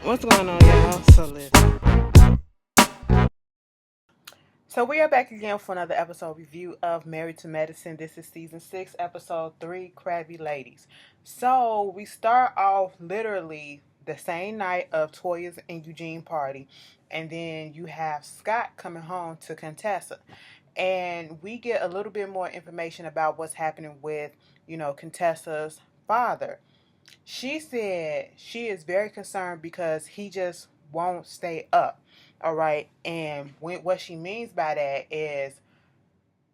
What's going on, y'all? So listen. So we are back again for another episode review of Married to Medicine. This is season 6, episode 3, Crabby Ladies. So we start off literally the same night of Toya's and Eugene party, and then you have Scott coming home to Contessa, and we get a little bit more information about what's happening with Contessa's father. She said she is very concerned because he just won't stay up. All right. And what she means by that is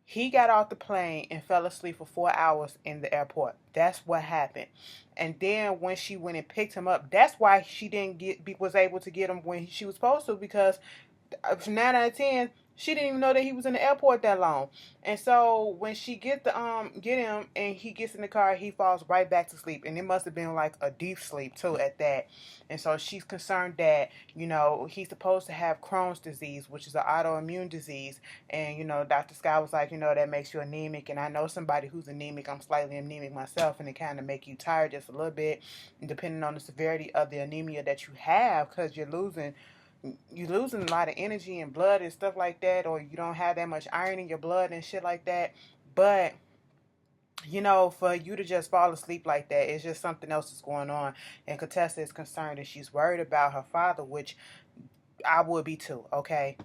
he got off the plane and fell asleep for 4 hours in the airport. That's what happened. And then when she went and picked him up, that's why she didn't was able to get him when she was supposed to, because 9 out of 10, she didn't even know that he was in the airport that long. And so when she get him and he gets in the car, he falls right back to sleep. And it must have been like a deep sleep too at that. And so she's concerned that, he's supposed to have Crohn's disease, which is an autoimmune disease. And, Dr. Scott was like, that makes you anemic. And I know somebody who's anemic. I'm slightly anemic myself, and it kind of make you tired just a little bit, depending on the severity of the anemia that you have, because you're losing a lot of energy and blood and stuff like that, or you don't have that much iron in your blood and shit like that. But for you to just fall asleep like that, it's just something else is going on. And Contessa is concerned and she's worried about her father, which I would be too. Okay,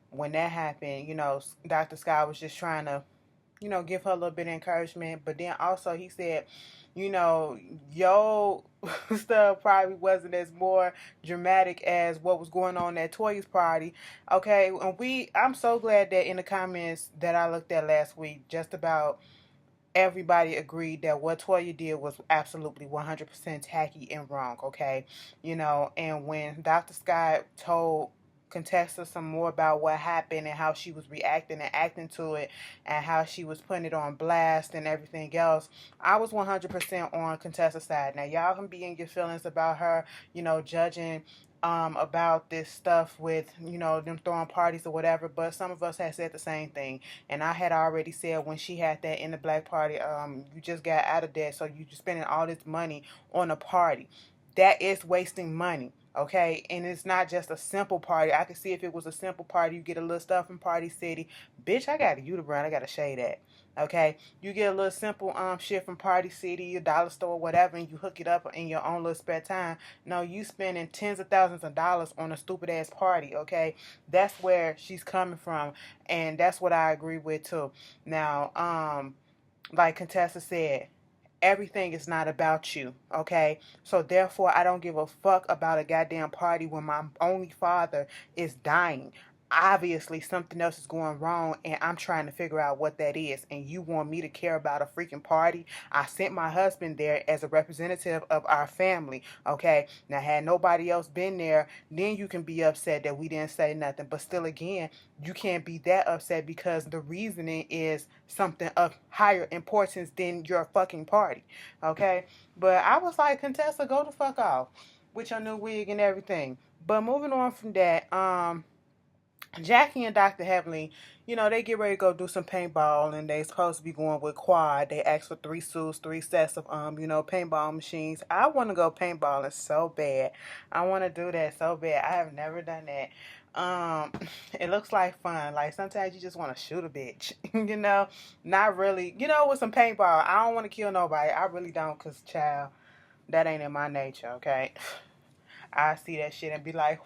when that happened, Dr. Scott was just trying to give her a little bit of encouragement. But then also he said, yo stuff probably wasn't as more dramatic as what was going on at Toya's party. Okay, and I'm so glad that in the comments that I looked at last week, just about everybody agreed that what Toya did was absolutely 100% tacky and wrong, okay? And when Dr. Scott told Contessa some more about what happened and how she was reacting and acting to it and how she was putting it on blast and everything else, I was 100% on Contessa's side. Now, y'all can be in your feelings about her, judging about this stuff with them throwing parties or whatever, but some of us had said the same thing. And I had already said when she had that in the black party, you just got out of that, so you just spending all this money on a party. That is wasting money. Okay, and it's not just a simple party. I could see if it was a simple party, you get a little stuff from Party City. Bitch, I got a Uterbrand, I got to shade that. Okay, you get a little simple shit from Party City, a dollar store, whatever, and you hook it up in your own little spare time. No, you spending tens of thousands of dollars on a stupid ass party. Okay, that's where she's coming from, and that's what I agree with too. Now, like Contessa said, everything is not about you, okay? So therefore, I don't give a fuck about a goddamn party when my only father is dying. Obviously, something else is going wrong, and I'm trying to figure out what that is. And you want me to care about a freaking party? I sent my husband there as a representative of our family, okay? Now, had nobody else been there, then you can be upset that we didn't say nothing. But still, again, you can't be that upset because the reasoning is something of higher importance than your fucking party, okay? But I was like, Contessa, go the fuck off with your new wig and everything. But moving on from that, Jackie and Dr. Heavenly, they get ready to go do some paintball, and they supposed to be going with Quad. They asked for 3 suits, 3 sets of paintball machines. I want to go paintballing so bad. I want to do that so bad. I have never done that. Um, it looks like fun. Like sometimes you just want to shoot a bitch, not really. With some paintball, I don't want to kill nobody. I really don't, cause child, that ain't in my nature. Okay, I see that shit and be like,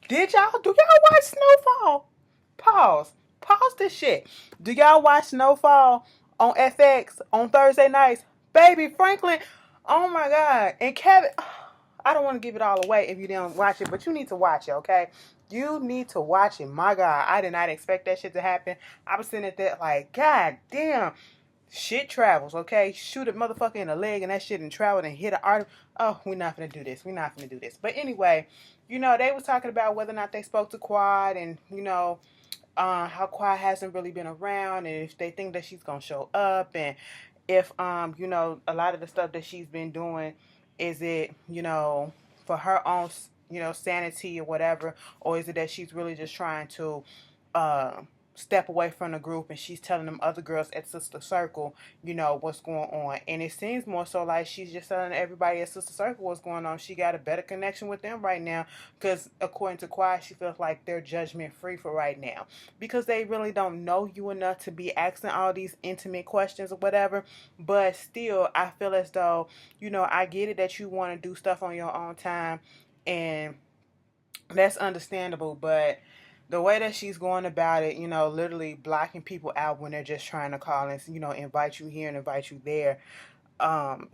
do y'all watch Snowfall? Pause. Pause this shit. Do y'all watch Snowfall on FX on Thursday nights? Baby Franklin. Oh my God. And Kevin. I don't want to give it all away if you didn't watch it, but you need to watch it, okay? You need to watch it. My God, I did not expect that shit to happen. I was sitting at that like, God damn. Shit travels, okay? Shoot a motherfucker in the leg and that shit and travel and hit an art. Oh, we're not gonna do this. We're not gonna do this. But anyway, they was talking about whether or not they spoke to Quad, and how Quad hasn't really been around, and if they think that she's gonna show up, and if a lot of the stuff that she's been doing, is it for her own sanity or whatever, or is it that she's really just trying to uh step away from the group, and she's telling them other girls at Sister Circle, what's going on. And it seems more so like she's just telling everybody at Sister Circle what's going on. She got a better connection with them right now because, according to Quiet, she feels like they're judgment free for right now because they really don't know you enough to be asking all these intimate questions or whatever. But still, I feel as though, I get it that you want to do stuff on your own time, and that's understandable, but the way that she's going about it, literally blocking people out when they're just trying to call and, invite you here and invite you there. Um,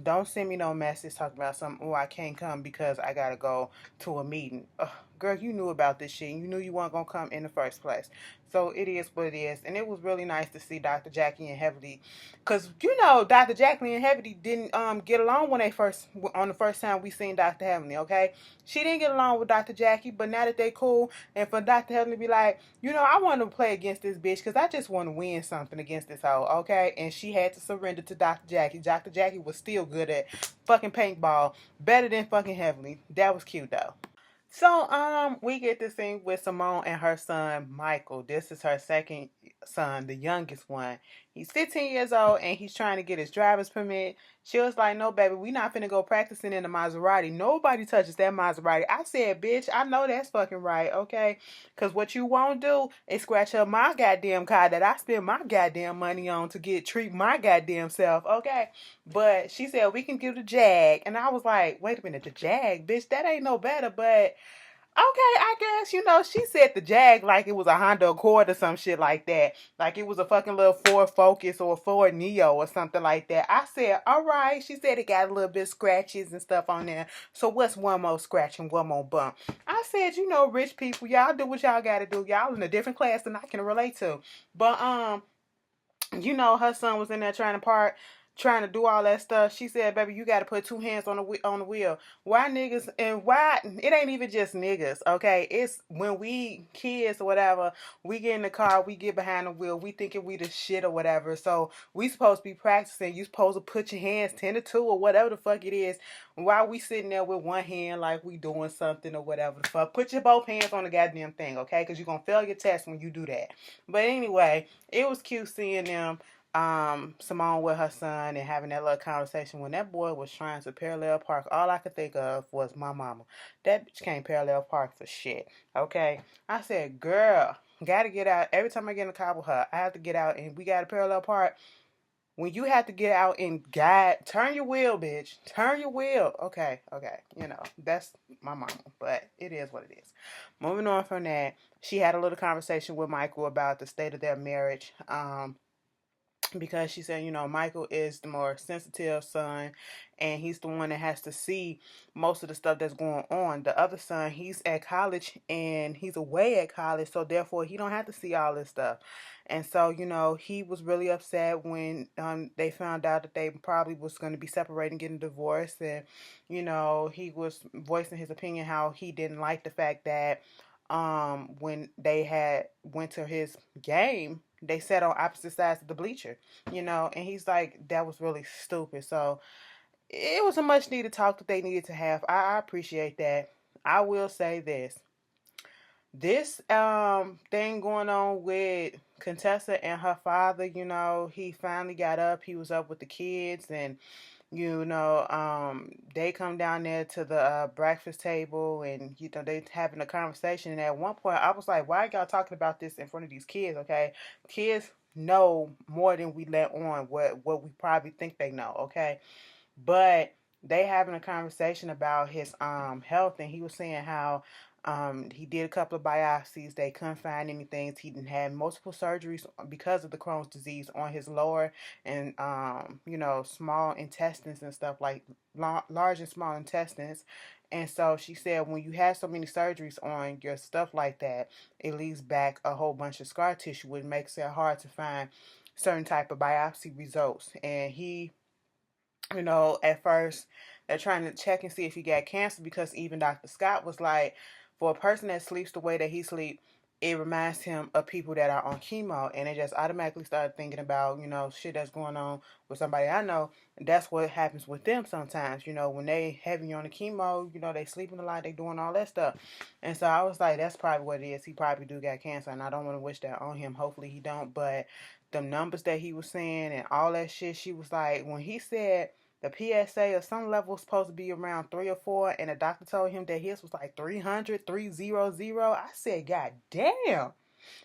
don't send me no message talking about something. Oh, I can't come because I gotta go to a meeting. Ugh, girl, you knew about this shit. You knew you weren't gonna come in the first place. So it is what it is. And it was really nice to see Dr. Jackie and Heavily, because Dr. Jackie and Heavily didn't get along when they first on the first time we seen Dr. Heavily. Okay, she didn't get along with Dr. Jackie, but now that they cool, and for Dr. Heavily to be like, I want to play against this bitch because I just want to win something against this hoe. Okay, and she had to surrender to Dr. Jackie. Dr. Jackie was still good at fucking paintball, better than fucking Heavily. That was cute though. So, we get this scene with Simone and her son, Michael. This is her second son, the youngest one. He's 15 years old and he's trying to get his driver's permit. She was like, no, baby, we not finna go practicing in the Maserati. Nobody touches that Maserati. I said, bitch, I know that's fucking right, okay? Because what you won't do is scratch up my goddamn car that I spend my goddamn money on to treat my goddamn self, okay? But she said, we can give the Jag. And I was like, wait a minute, the Jag? Bitch, that ain't no better, but okay, I guess, she said the Jag like it was a Honda Accord or some shit like that. Like it was a fucking little Ford Focus or a Ford Neo or something like that. I said, all right. She said it got a little bit of scratches and stuff on there. So what's one more scratch and one more bump? I said, rich people, y'all do what y'all gotta do. Y'all in a different class than I can relate to. But, her son was in there trying to do all that stuff. She said, baby, you got to put two hands on the wheel. Why niggas, and why, it ain't even just niggas, okay? It's when we kids or whatever, we get in the car, we get behind the wheel, we thinking we the shit or whatever. So we supposed to be practicing. You supposed to put your hands 10 to 2 or whatever the fuck it is. While we sitting there with one hand like we doing something or whatever the fuck. Put your both hands on the goddamn thing, okay? Because you're going to fail your test when you do that. But anyway, it was cute seeing them, Simone with her son and having that little conversation. When that boy was trying to parallel park, all I could think of was my mama. That bitch can't parallel park for shit, okay? I said, girl, gotta get out. Every time I get in the car with her, I have to get out and we gotta parallel park. When you have to get out and guide, turn your wheel, bitch. Turn your wheel. Okay. That's my mama, but it is what it is. Moving on from that, she had a little conversation with Michael about the state of their marriage. Because she said, Michael is the more sensitive son, and he's the one that has to see most of the stuff that's going on. The other son, he's at college and he's away at college, so therefore he don't have to see all this stuff. And so, he was really upset when they found out that they probably was going to be separating, getting divorced, and he was voicing his opinion how he didn't like the fact that when they had went to his game, they sat on opposite sides of the bleacher, and he's like, that was really stupid. So it was a much needed talk that they needed to have. I appreciate that. I will say this thing going on with Contessa and her father, he finally got up. He was up with the kids, and they come down there to the breakfast table, and they having a conversation. And at one point, I was like, "Why are y'all talking about this in front of these kids?" Okay, kids know more than we let on. What we probably think they know. Okay, but they having a conversation about his health, and he was saying how he did a couple of biopsies. They couldn't find anything. He didn't have multiple surgeries because of the Crohn's disease on his lower and small intestines and stuff, like large and small intestines. And so she said, when you have so many surgeries on your stuff like that, it leaves back a whole bunch of scar tissue, which makes it hard to find certain type of biopsy results. And he, at first they're trying to check and see if he got cancer, because even Dr. Scott was like, for a person that sleeps the way that he sleeps, it reminds him of people that are on chemo, and it just automatically started thinking about, shit that's going on with somebody I know. That's what happens with them sometimes, when they heavy on the chemo, they sleeping a lot, they doing all that stuff. And so I was like, that's probably what it is. He probably do got cancer, and I don't want to wish that on him. Hopefully he don't, but the numbers that he was saying and all that shit, she was like, when he said the PSA or some level was supposed to be around 3 or 4, and the doctor told him that his was like 300, 300. I said, God damn.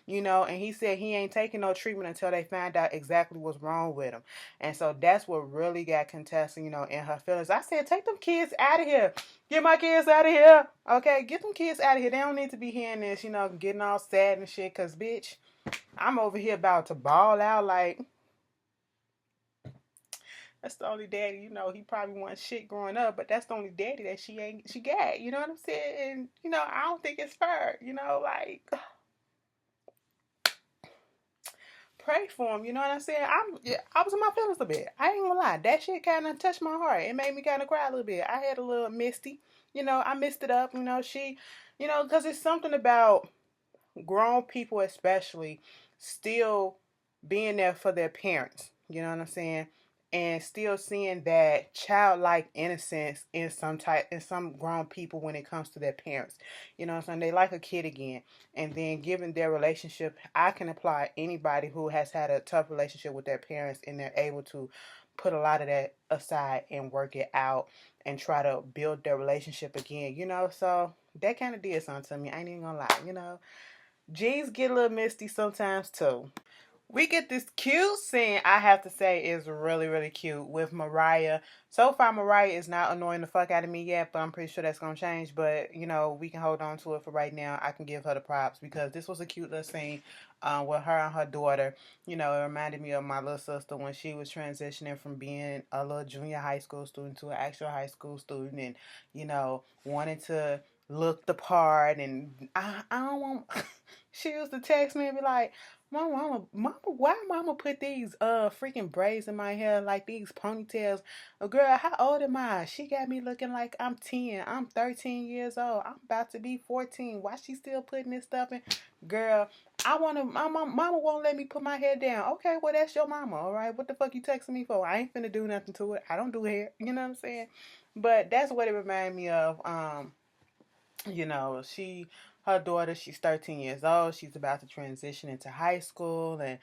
And he said he ain't taking no treatment until they find out exactly what's wrong with him. And so that's what really got contested, in her feelings. I said, take them kids out of here. Get my kids out of here. Okay, get them kids out of here. They don't need to be hearing this, getting all sad and shit. Because, bitch, I'm over here about to bawl out like... That's the only daddy, he probably wasn't shit growing up, but that's the only daddy that she got, you know what I'm saying? And, I don't think it's fair, like, pray for him, you know what I'm saying? I was in my feelings a bit. I ain't gonna lie, that shit kind of touched my heart. It made me kind of cry a little bit. I had a little misty, I missed it up, because it's something about grown people especially still being there for their parents, you know what I'm saying? And still seeing that childlike innocence in some grown people when it comes to their parents. You know what I'm saying? They like a kid again. And then given their relationship, I can apply anybody who has had a tough relationship with their parents and they're able to put a lot of that aside and work it out and try to build their relationship again, so that kind of did something to me. I ain't even gonna lie, G's get a little misty sometimes too. We get this cute scene, I have to say, is really, really cute with Mariah. So far, Mariah is not annoying the fuck out of me yet, but I'm pretty sure that's going to change. But, we can hold on to it for right now. I can give her the props because this was a cute little scene with her and her daughter. It reminded me of my little sister when she was transitioning from being a little junior high school student to an actual high school student and, wanting to look the part. And I don't want... She used to text me and be like, Mama, why mama put these freaking braids in my hair like these ponytails? Oh, girl, how old am I? She got me looking like I'm 10. I'm 13 years old. I'm about to be 14. Why she still putting this stuff in? Girl, my mama won't let me put my hair down. Okay, well, that's your mama, all right? What the fuck you texting me for? I ain't finna do nothing to it. I don't do hair. You know what I'm saying? But that's what it reminded me of. Her daughter, she's 13 years old. She's about to transition into high school, and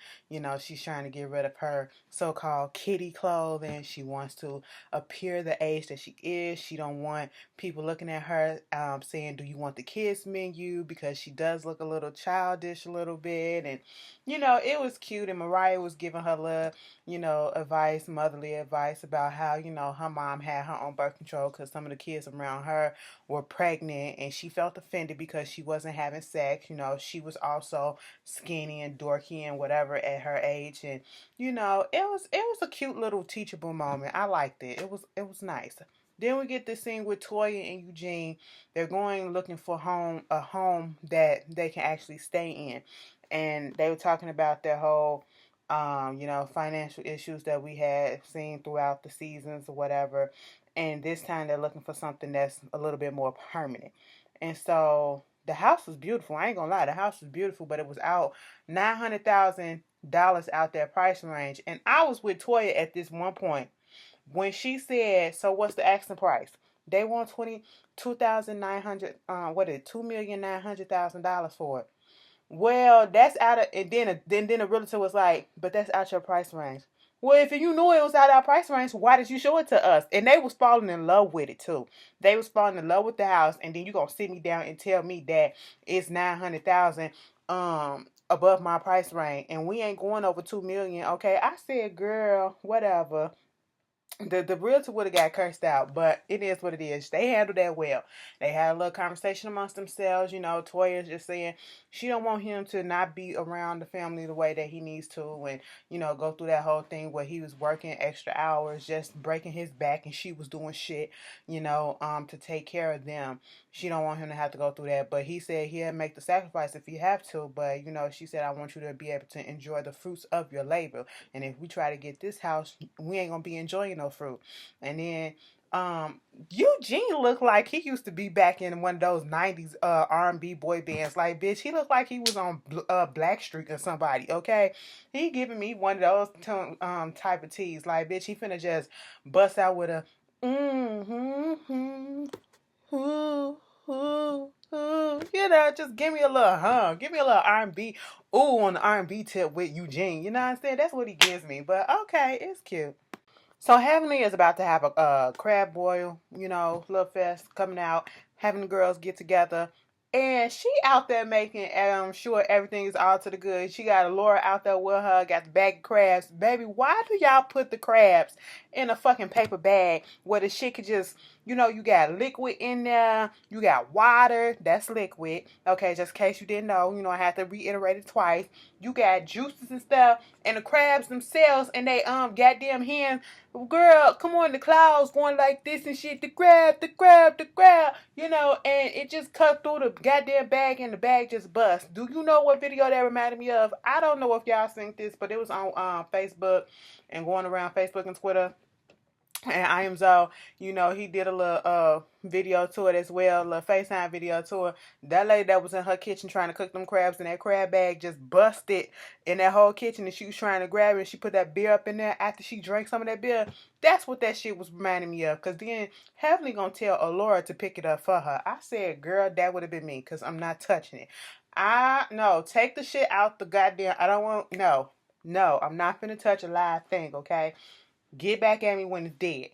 she's trying to get rid of her so-called kitty clothing. She wants to appear the age that she is. She don't want people looking at her saying, do you want the kids menu? Because she does look a little childish a little bit. And it was cute, and Mariah was giving her little advice, motherly advice about how her mom had her own birth control because some of the kids around her were pregnant, and she felt offended because she wasn't having sex. She was also skinny and dorky and whatever at her age, and it was a cute little teachable moment. I liked it. It was nice. Then we get this scene with Toya and Eugene. They're going looking for a home that they can actually stay in, and they were talking about their whole financial issues that we had seen throughout the seasons or whatever. And this time they're looking for something that's a little bit more permanent. And so the house was beautiful. I ain't gonna lie, the house was beautiful, but it was out $900,000 out their price range. And I was with Toya at this one point when she said, "So what's the asking price?" They want 22,900. What is it? $2,900,000 for it. Well, that's out of, and then the realtor was like, but that's out your price range. Well, if you knew it was out of our price range, why did you show it to us? And they was falling in love with it too. They was falling in love with the house, and then you gonna sit me down and tell me that it's 900,000 above my price range, and we ain't going over 2 million. Okay, I said, girl, whatever. The realtor would have got cursed out, but it is what it is. They handled that well. They had a little conversation amongst themselves. Toya's just saying she don't want him to not be around the family the way that he needs to, and go through that whole thing where he was working extra hours, just breaking his back, and she was doing shit, to take care of them. She don't want him to have to go through that, but he said he'll make the sacrifice if he have to. But she said, I want you to be able to enjoy the fruits of your labor. And if we try to get this house, we ain't gonna be enjoying no fruit. And then Eugene looked like he used to be back in one of those 90s R&B boy bands. Like, bitch, he looked like he was on Blackstreet or somebody, okay? He giving me one of those type of teas. Like, bitch, he finna just bust out with a mm-hmm, ooh, ooh, ooh. You know, just give me a little give me a little R&B, ooh, on the R&B tip with Eugene. You know what I'm saying? That's what he gives me. But okay, it's cute. So Heavenly is about to have a crab boil, love fest coming out, having the girls get together. And she out there making sure everything is all to the good. She got Laura out there with her, got the bag of crabs. Baby, why do y'all put the crabs in a fucking paper bag where the shit could just, you got liquid in there, you got water, that's liquid. Okay, just in case you didn't know, I have to reiterate it twice. You got juices and stuff, and the crabs themselves, and they goddamn hands. Girl, come on, the clouds going like this and shit. The crab, the crab, the crab. And it just cut through the goddamn bag and the bag just bust. Do you know what video that reminded me of? I don't know if y'all seen this, but it was on Facebook and going around Facebook and Twitter. And I am Zoe, he did a little video to it as well, a little FaceTime video to it. That lady that was in her kitchen trying to cook them crabs, and that crab bag just busted in that whole kitchen, and she was trying to grab it, and she put that beer up in there after she drank some of that beer. That's what that shit was reminding me of, because then Heavenly gonna tell Alora to pick it up for her. I said, girl, that would have been me, because I'm not touching it. No, take the shit out the goddamn, I don't want, no, I'm not finna touch a live thing, okay? Get back at me when it's dead.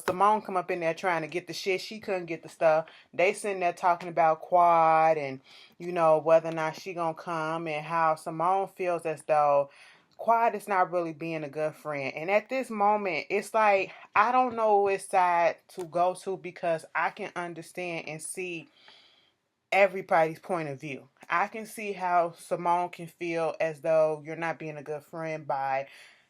Simone come up in there trying to get the shit. She couldn't get the stuff. They sitting there talking about Quad and, whether or not she gonna come, and how Simone feels as though Quad is not really being a good friend. And at this moment, it's like, I don't know which side to go to, because I can understand and see everybody's point of view. I can see how Simone can feel as though you're not being a good friend by,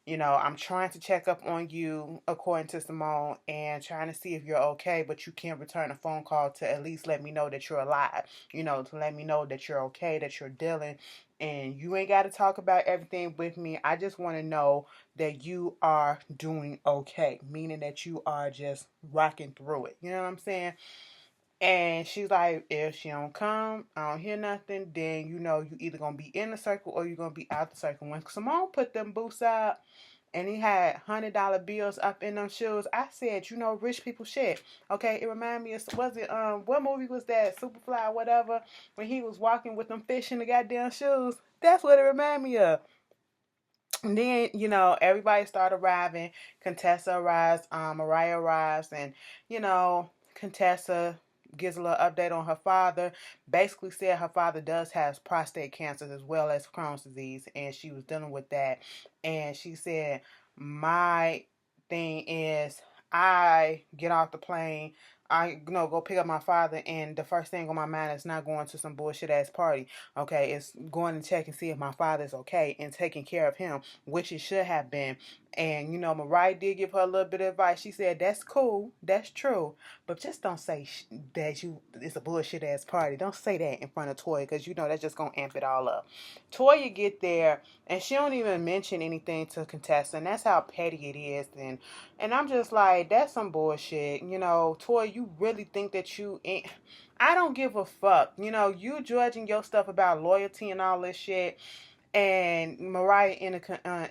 I'm trying to check up on you, according to Simone, and trying to see if you're okay, but you can't return a phone call to at least let me know that you're alive, to let me know that you're okay, that you're dealing, and you ain't got to talk about everything with me. I just want to know that you are doing okay, meaning that you are just rocking through it. You know what I'm saying? And she's like, if she don't come, I don't hear nothing, then you either gonna be in the circle or you're gonna be out the circle. When Simone put them boots out and he had $100 bills up in them shoes, I said, rich people shit. Okay, it reminded me of, was it what movie was that? Superfly or whatever, when he was walking with them fish in the goddamn shoes. That's what it reminded me of. And then, everybody started arriving. Contessa arrives, Mariah arrives, and, Contessa gives a little update on her father. Basically said her father does have prostate cancer as well as Crohn's disease, and she was dealing with that. And she said, my thing is, I get off the plane, I go pick up my father, and the first thing on my mind is not going to some bullshit ass party. Okay, it's going to check and see if my father's okay and taking care of him, which it should have been. And Mariah did give her a little bit of advice. She said, that's cool, that's true, but just don't say that it's a bullshit ass party. Don't say that in front of Toya, because that's just gonna amp it all up. Toya get there, and she don't even mention anything to Contessa, and that's how petty it is. And I'm just like, that's some bullshit. Toya, you really think that you ain't. I don't give a fuck. You judging your stuff about loyalty and all this shit. And Mariah in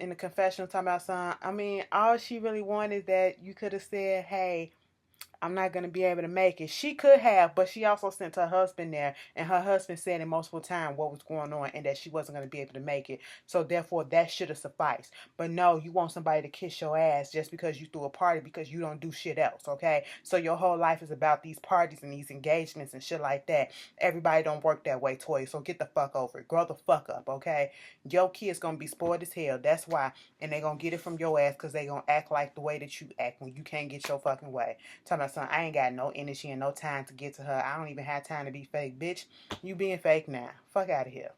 the confessional talking about son. I mean, all she really wanted is that you could have said, hey, I'm not going to be able to make it. She could have, but she also sent her husband there, and her husband said in multiple times what was going on and that she wasn't going to be able to make it. So therefore, that should have sufficed. But no, you want somebody to kiss your ass just because you threw a party because you don't do shit else, okay? So your whole life is about these parties and these engagements and shit like that. Everybody don't work that way, Toya, so get the fuck over it. Grow the fuck up, okay? Your kid's going to be spoiled as hell. That's why. And they going to get it from your ass because they going to act like the way that you act when you can't get your fucking way. Talking about son, I ain't got no energy and no time to get to her. I don't even have time to be fake. Bitch, you being fake now. Fuck out of here.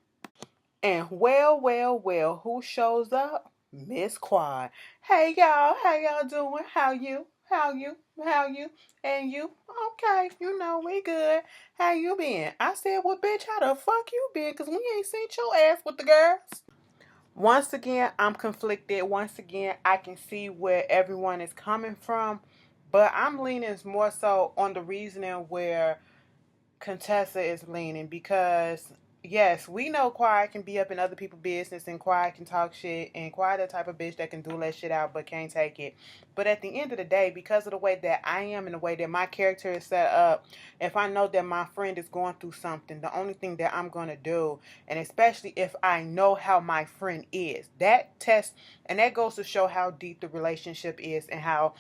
And well, who shows up? Miss Quad. Hey y'all, how y'all doing? How you? And you? Okay, we good. How you been? I said, well, bitch, how the fuck you been? Because we ain't seen your ass with the girls. Once again, I'm conflicted. Once again, I can see where everyone is coming from, but I'm leaning more so on the reasoning where Contessa is leaning, because yes, we know Quiet can be up in other people's business, and Quiet can talk shit, and Quiet the type of bitch that can do that shit out but can't take it. But at the end of the day, because of the way that I am and the way that my character is set up, if I know that my friend is going through something, the only thing that I'm gonna do, and especially if I know how my friend is, that test, and that goes to show how deep the relationship is and how,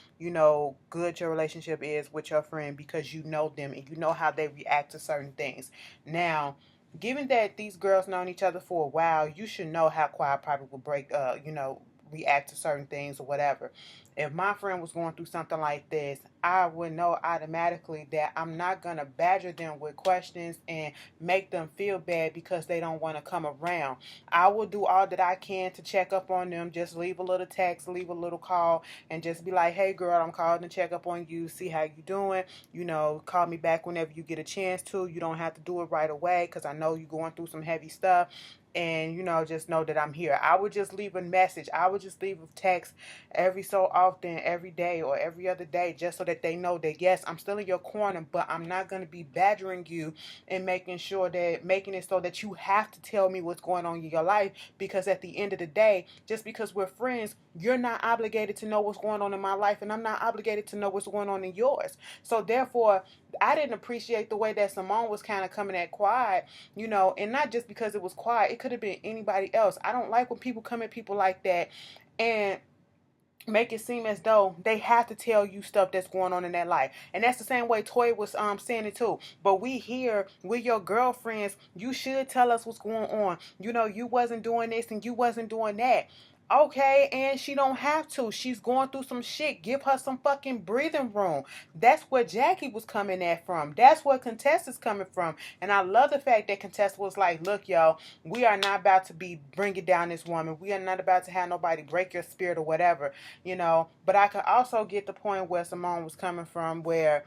good your relationship is with your friend, because you know them and you know how they react to certain things. Now, given that these girls known each other for a while, you should know how Quiet probably will react to certain things or whatever. If my friend was going through something like this, I would know automatically that I'm not going to badger them with questions and make them feel bad because they don't want to come around. I will do all that I can to check up on them. Just leave a little text, leave a little call, and just be like, hey girl, I'm calling to check up on you, see how you doing. Call me back whenever you get a chance to. You don't have to do it right away because I know you're going through some heavy stuff. And just know that I'm here. I would just leave a message. I would just leave a text every so often, every day or every other day, just so that they know that yes, I'm still in your corner, but I'm not going to be badgering you and making it so that you have to tell me what's going on in your life, because at the end of the day, just because we're friends, you're not obligated to know what's going on in my life, and I'm not obligated to know what's going on in yours. So therefore, I didn't appreciate the way that Simone was kind of coming at Quiet, and not just because it was Quiet. It could have been anybody else. I don't like when people come at people like that and make it seem as though they have to tell you stuff that's going on in their life. And that's the same way Toy was saying it too. But we here with your girlfriends, you should tell us what's going on. You wasn't doing this and you wasn't doing that. Okay, and she don't have to. She's going through some shit. Give her some fucking breathing room. That's where Jackie was coming at from. That's where Contessa's coming from. And I love the fact that Contessa was like, look, y'all, we are not about to be bringing down this woman. We are not about to have nobody break your spirit or whatever. But I could also get the point where Simone was coming from, where,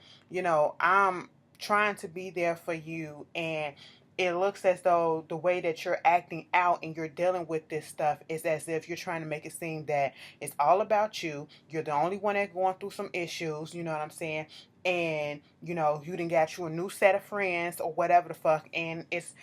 I'm trying to be there for you, and it looks as though the way that you're acting out and you're dealing with this stuff is as if you're trying to make it seem that it's all about you. You're the only one that's going through some issues, you know what I'm saying? And, you done got you a new set of friends or whatever the fuck. And it's,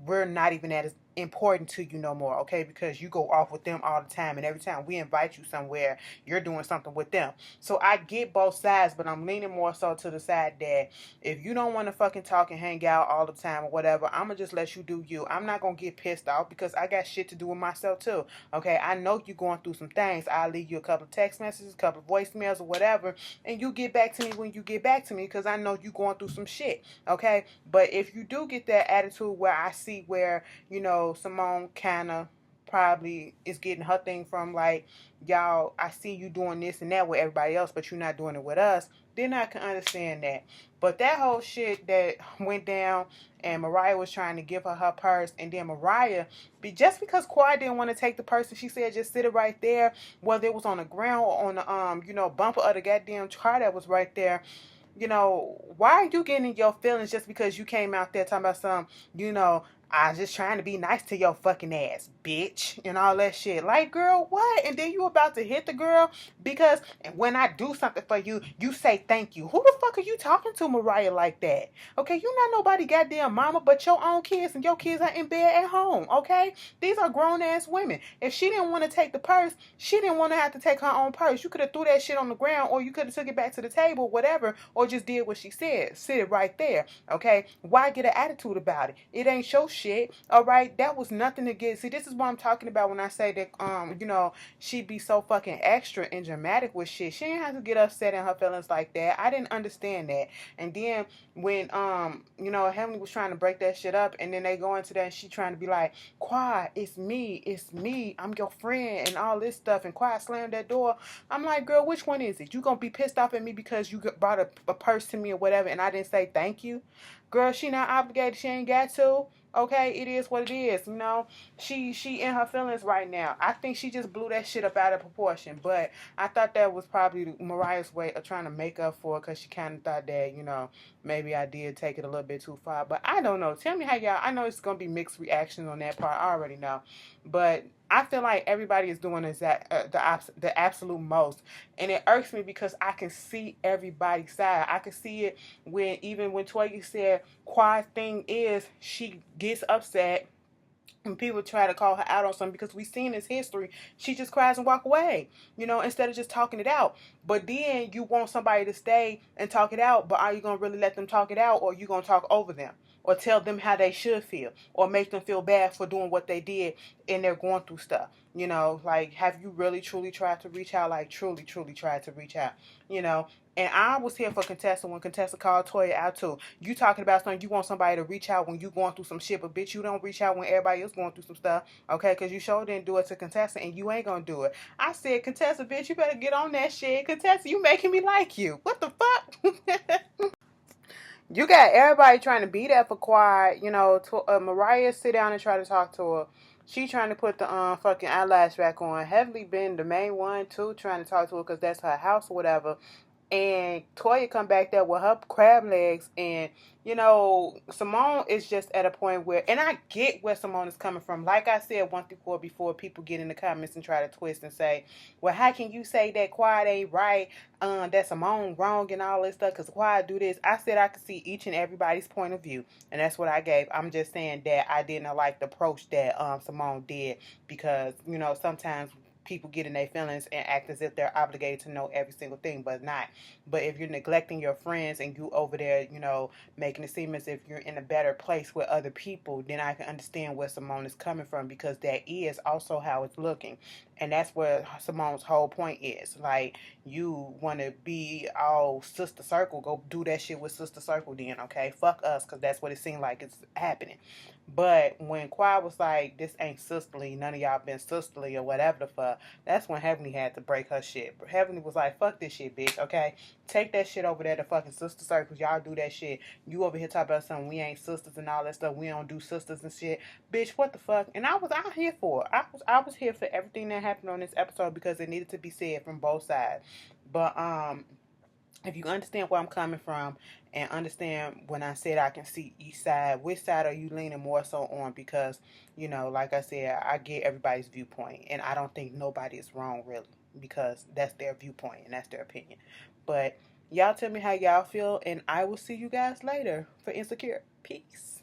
we're not even as important to you no more, okay? Because you go off with them all the time. And every time we invite you somewhere, you're doing something with them. So I get both sides, but I'm leaning more so to the side that if you don't want to fucking talk and hang out all the time or whatever, I'm going to just let you do you. I'm not going to get pissed off because I got shit to do with myself too, okay? I know you're going through some things. I'll leave you a couple of text messages, a couple of voicemails or whatever, and you get back to me when you get back to me, because I know you're going through some shit, okay? But if you do get that attitude where I see where, Simone kind of probably is getting her thing from, like, y'all, I see you doing this and that with everybody else, but you're not doing it with us, then I can understand that. But that whole shit that went down, and Mariah was trying to give her purse, and then Mariah, just because Quiet didn't want to take the purse, and she said just sit it right there, whether it was on the ground or on the bumper of the goddamn car that was right there. Why are you getting in your feelings just because you came out there talking about some, I was just trying to be nice to your fucking ass, bitch, and all that shit. Like, girl, what? And then you about to hit the girl because when I do something for you, you say thank you. Who the fuck are you talking to, Mariah, like that? Okay, you not nobody goddamn mama but your own kids, and your kids are in bed at home, okay? These are grown-ass women. If she didn't want to take the purse, she didn't want to have to take her own purse. You could have threw that shit on the ground, or you could have took it back to the table, whatever, or just did what she said. Sit it right there, okay? Why get an attitude about it? It ain't your shit, all right? That was nothing to get. See, this is what I'm talking about when I say that, she be so fucking extra and dramatic with shit. She didn't have to get upset in her feelings like that. I didn't understand that. And then when, Heavenly was trying to break that shit up, and then they go into that, and she trying to be like, Quiet, it's me, I'm your friend, and all this stuff, and Quiet slammed that door. I'm like, girl, which one is it? You gonna be pissed off at me because you brought a purse to me or whatever, and I didn't say thank you? Girl, she not obligated. She ain't got to. Okay, it is what it is. She in her feelings right now. I think she just blew that shit up out of proportion. But I thought that was probably Mariah's way of trying to make up for it, because she kind of thought that, maybe I did take it a little bit too far. But I don't know. Tell me how y'all. I know it's gonna be mixed reactions on that part. I already know, but I feel like everybody is doing the absolute most, and it irks me because I can see everybody's side. I can see it when Toya said, "Quiet thing is, she gets upset when people try to call her out on something because we've seen this history. She just cries and walk away, instead of just talking it out. But then you want somebody to stay and talk it out, but are you gonna really let them talk it out, or are you gonna talk over them, or tell them how they should feel, or make them feel bad for doing what they did and they're going through stuff? Like, have you really truly tried to reach out? Like, truly, truly tried to reach out, you know? And I was here for Contessa when Contessa called Toya out too. You talking about something, you want somebody to reach out when you going through some shit, but bitch, you don't reach out when everybody else going through some stuff, okay? Because you sure didn't do it to Contessa, and you ain't gonna do it. I said, Contessa, bitch, you better get on that shit. Contessa, you making me like you. What the fuck? You got everybody trying to be there for quiet. Mariah sit down and try to talk to her. She trying to put the fucking eyelash back on. Heavily been the main one too, trying to talk to her because that's her house or whatever. And Toya come back there with her crab legs, and Simone is just at a point where, and I get where Simone is coming from. Like I said once before people get in the comments and try to twist and say, well, how can you say that Quiet ain't right, that Simone wrong and all this stuff because Quiet do this? I said I could see each and everybody's point of view, and that's what I gave. I'm just saying that I didn't like the approach that Simone did, because sometimes people get in their feelings and act as if they're obligated to know every single thing, but not. But if you're neglecting your friends and you over there, making it seem as if you're in a better place with other people, then I can understand where Simone is coming from, because that is also how it's looking. And that's where Simone's whole point is. Like, you want to be all sister circle, go do that shit with sister circle then, okay? Fuck us, because that's what it seemed like it's happening. But when Quiet was like, this ain't sisterly, none of y'all been sisterly or whatever the fuck, that's when Heavenly had to break her shit. Heavenly was like, fuck this shit, bitch, okay? Take that shit over there to fucking sister circles. Y'all do that shit. You over here talking about something, we ain't sisters and all that stuff. We don't do sisters and shit. Bitch, what the fuck? And I was out here for it. I was here for everything that happened on this episode because it needed to be said from both sides. But if you understand where I'm coming from and understand when I said I can see each side, which side are you leaning more so on? Because, like I said, I get everybody's viewpoint, and I don't think nobody is wrong, really, because that's their viewpoint and that's their opinion. But y'all tell me how y'all feel, and I will see you guys later for Insecure. Peace.